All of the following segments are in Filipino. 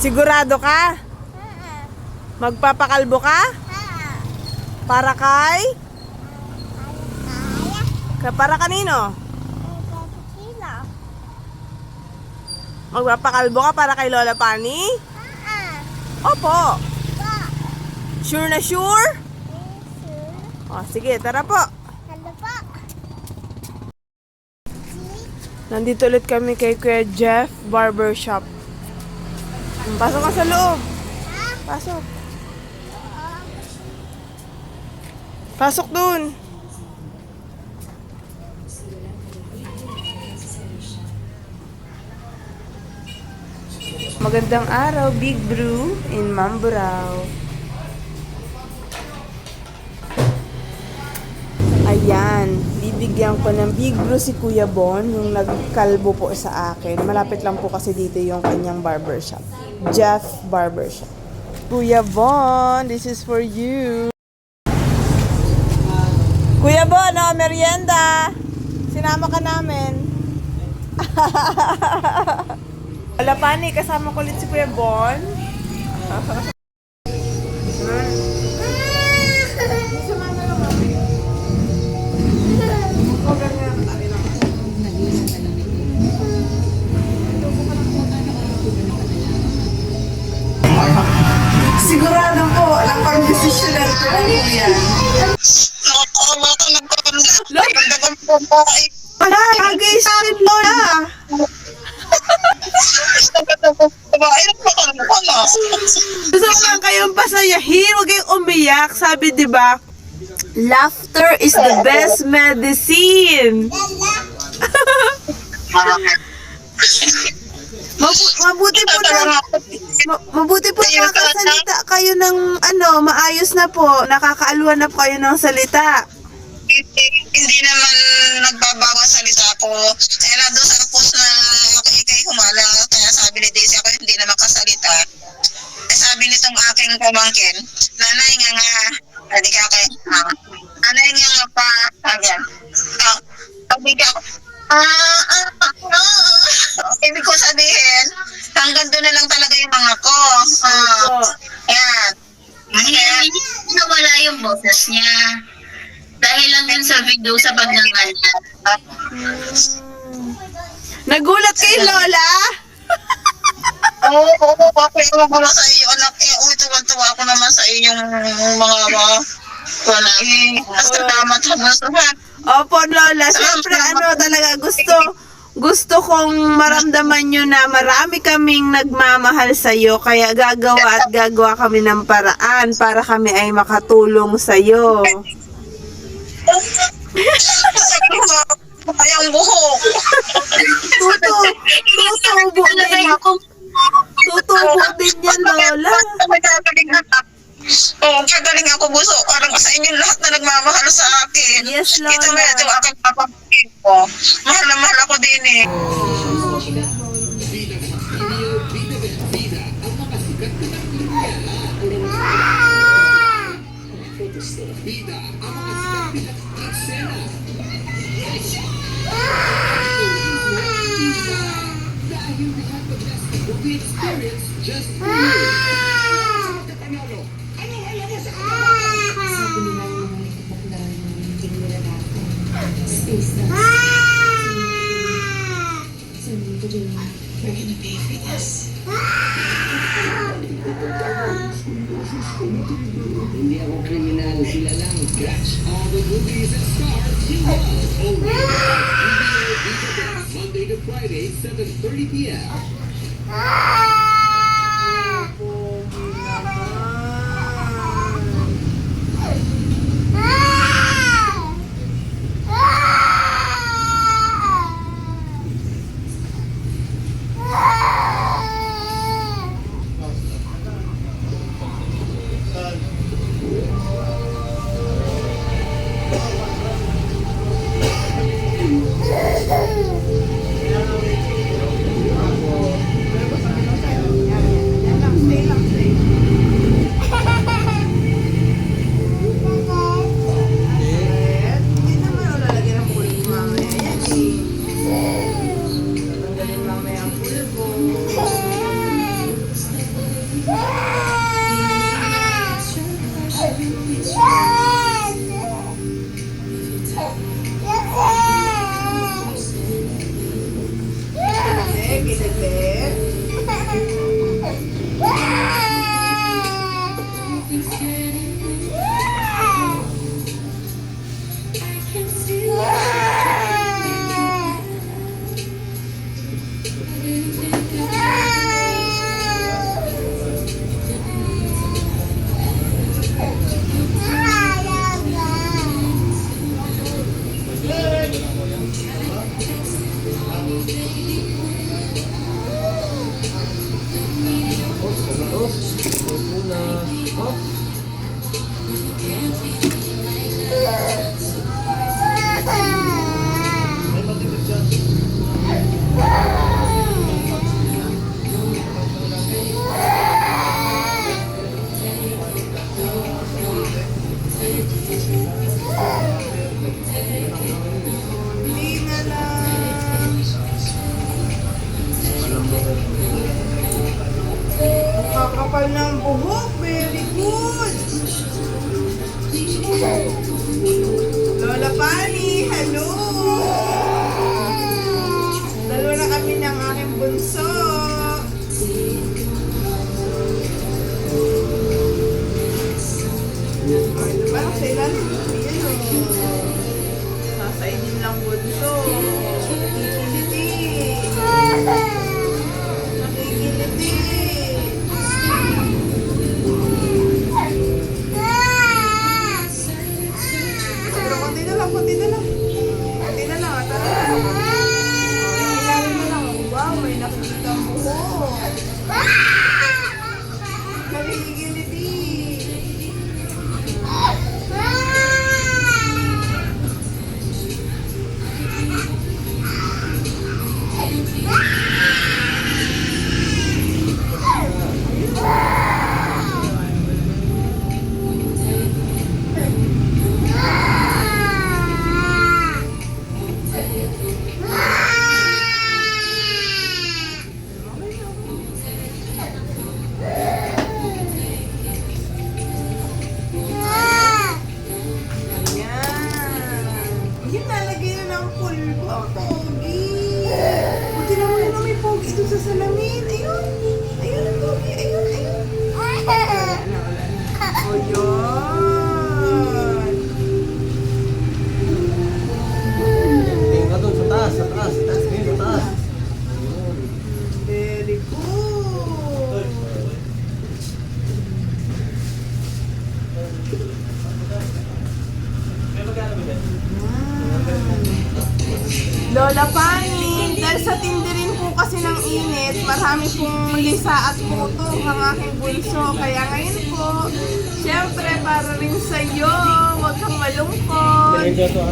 Sigurado ka? Magpapakalbo ka? Para kay? Para kanino? Magpapakalbo ka para kay Lola Pani? Opo. Sure na sure? O, sige, tara po. Nandito ulit kami kay Kuya Jeff Barbershop. Pasok ka sa loob. Pasok. Pasok dun. Magandang araw, Big Brew in Mamburao. Ayan, bibigyan ko ng Big Brew si Kuya Bon, yung nagkalbo po sa akin. Malapit lang po kasi dito yung kanyang barbershop. Jeff Barbershop. Kuya Bon, this is for you. Kuya Bon, merienda. Sinama ka namin. Wala pani, kasama ko ulit si Kuya Bon. Sigurado po, ang pang-desisyonan ko lang po yan. Wala, kagay sa akin, Lola. Gusto ko lang kayong pasayahin, huwag kayong umiyak. Sabi, di ba, laughter is the best medicine. Mabuti po nakakasalita kayo ng maayos na po. Nakakaaluan na po kayo ng salita. Hindi naman nagbabago ang salita ko. Kaya na doon sa post na ikay humala, kaya sabi ni Daisy ako hindi na makasalita. Eh, sabi nitong aking pamangkin, nanay nga, hindi ka kayo, nanay nga pa, sabi ka ako, ibig ko sabihin, hanggang doon na lang talaga yung mga ko. Yan. Hindi nawala yung boses niya. Dahil lang yun sa video sa pagnangalan. Nagulat kay Lola? Oo, bakit ako sa iyo, anak. Tuwan-tuwa ako naman sa inyong mga wala. Salamat sa mga. Opo, Lola. Siyempre, talaga gusto kong maramdaman nyo na marami kaming nagmamahal sa'yo. Kaya gagawa kami ng paraan para kami ay makatulong sa'yo. Ayang buhok. Tutubo din yan, Lola. Gagaling ako buso. Parang sa inyo lahat na nagmamahal sa akin. Yes, Lola. Ito nga itong aking papapagin ko. Mahal na mahal ako din eh. Hindi ako kriminal, sila lang. Catch all the movies and stars you love. Only Monday to Friday, 7:30 p.m. kapal ng buhok. Very good. Lola Pani, hello. Dalawa na kami ng aking bunso. Ay, diba? Sa ilalim. Yan o. Sasaidin lang bunso. Nakikiliti. Nakikiliti. Pero konti na lang, konti na lang. Konti na lang, tara na. Oh, ilalim mo lang. Wow, may nakikita ang buhok. Nakikiliti. Ayan, nalagyan na ng pulbo. Pogi. Buti naman na may pogi ito sa salamin. Ayun. Ayun ang pogi. Ayun, ayun. O yun. Tingin ka doon sa taas, sa taas, sa taas, ngayon, sa taas. Very good. Lola Pani, dahil sa tindi rin po kasi ng init, marami pong lisa at puto ang aking bunso. Kaya ngayon po, syempre para rin sa'yo, huwag kang malungkot. Thank you po.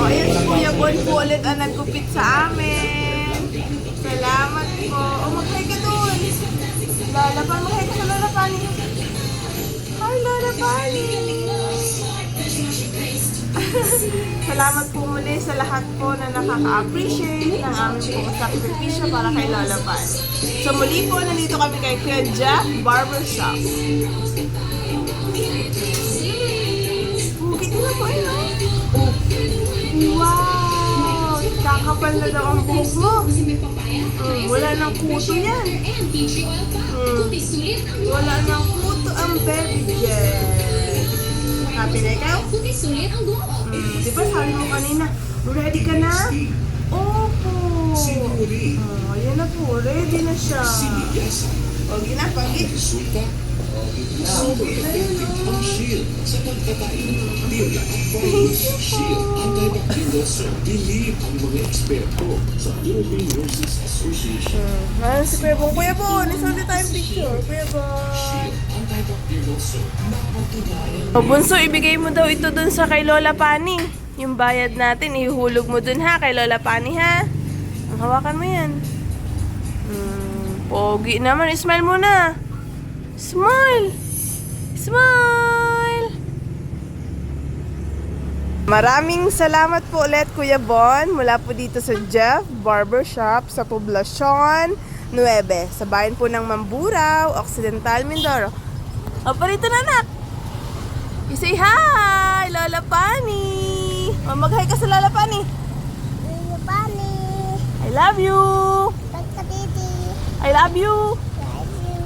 Ayan si Kuya Bon po ulit ang nagkupit sa amin. Salamat po. Mag-hi ka doon. Lola Pani, mag-hi ka sa Lola Pani. Hi, Lola Pani. Salamat po muli sa lahat po na nakaka-appreciate ng aming pong sakripisyo para kay Lola Pan. So muli po, nandito kami kay Kuya Jeff Barbershop. Bukit na po yun, oh. Wow! Kakapal na daw ang buhok mo. Wala nang kuto yan. Wala nang kuto ang baby Jeff. Happy na ikaw? Di ba sabi mo kanina, ready ka na? Opo. Ayan na po, ready na siya. Pogi na, pogi. Pogi na yun, oh. Ano si Kuya Bon? Kuya Bon, isuli tayong picture. Kuya Bon. O bunso, ibigay mo daw ito dun sa kay Lola Pani. Yung bayad natin, ihulog mo dun ha, kay Lola Pani ha. Ang hawakan mo yan. Pogi naman, smile muna. Smile! Smile! Maraming salamat po ulit Kuya Bon mula po dito sa Jeff Barbershop sa Poblacion 9 sa bayan po ng Mamburao, Occidental Mindoro. O, parito na anak! You say hi, Lola Pani! O, mag-hi ka sa Lola Pani! Lola Pani! I love you! Pagkatiti! I love you! Love you!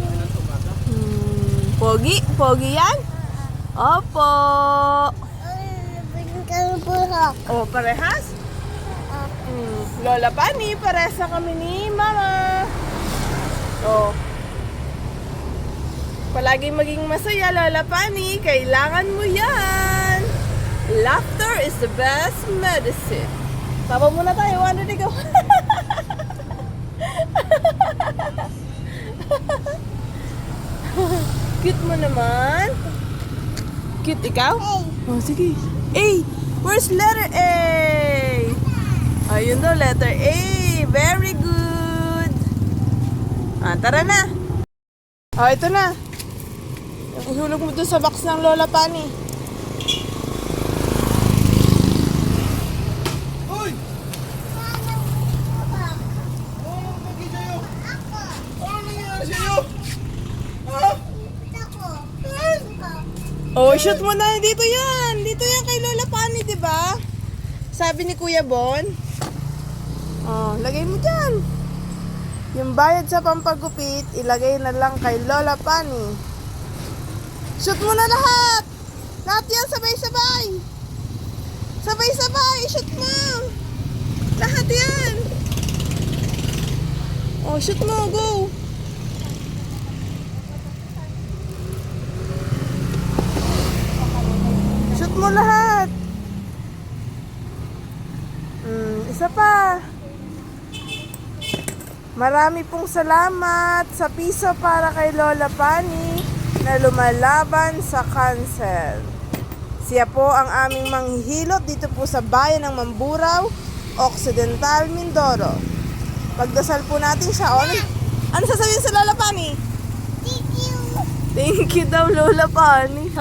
Pogi? Pogi yan? Opo! Ang buhok! O, parehas? Lola Pani, parehas kami ni Mama. O. Palagi maging masaya, Lola Pani. Kailangan mo yan. Laughter is the best medicine. Tawa muna tayo. Ano na ikaw? Cute mo naman. Cute ikaw? Oh, sige. A. Where's letter A? Ayun daw, letter A. Very good. Tara na. Ito na. Ihulog mo dun sa box ng Lola Pani. Hoy! Ano nangyari sa'yo? Oh, shoot mo na. Dito yan. Dito yan kay Lola Pani, di ba? Sabi ni Kuya Bon. Oh, lagay mo dyan. Yung bayad sa pampagupit, ilagay na lang kay Lola Pani. Shoot mo na lahat. Lahat yan, sabay-sabay. Sabay-sabay, shoot mo. Lahat yan. Oh, shoot mo, go. Shoot mo lahat. Isa pa. Marami pong salamat sa piso para kay Lola Pani na lumalaban sa cancer. Siya po ang aming manghihilot dito po sa bayan ng Mamburao, Occidental, Mindoro. Pagdasal po natin siya. Ano sasabihin sa Lola Pani? Thank you. Thank you daw, Lola Pani.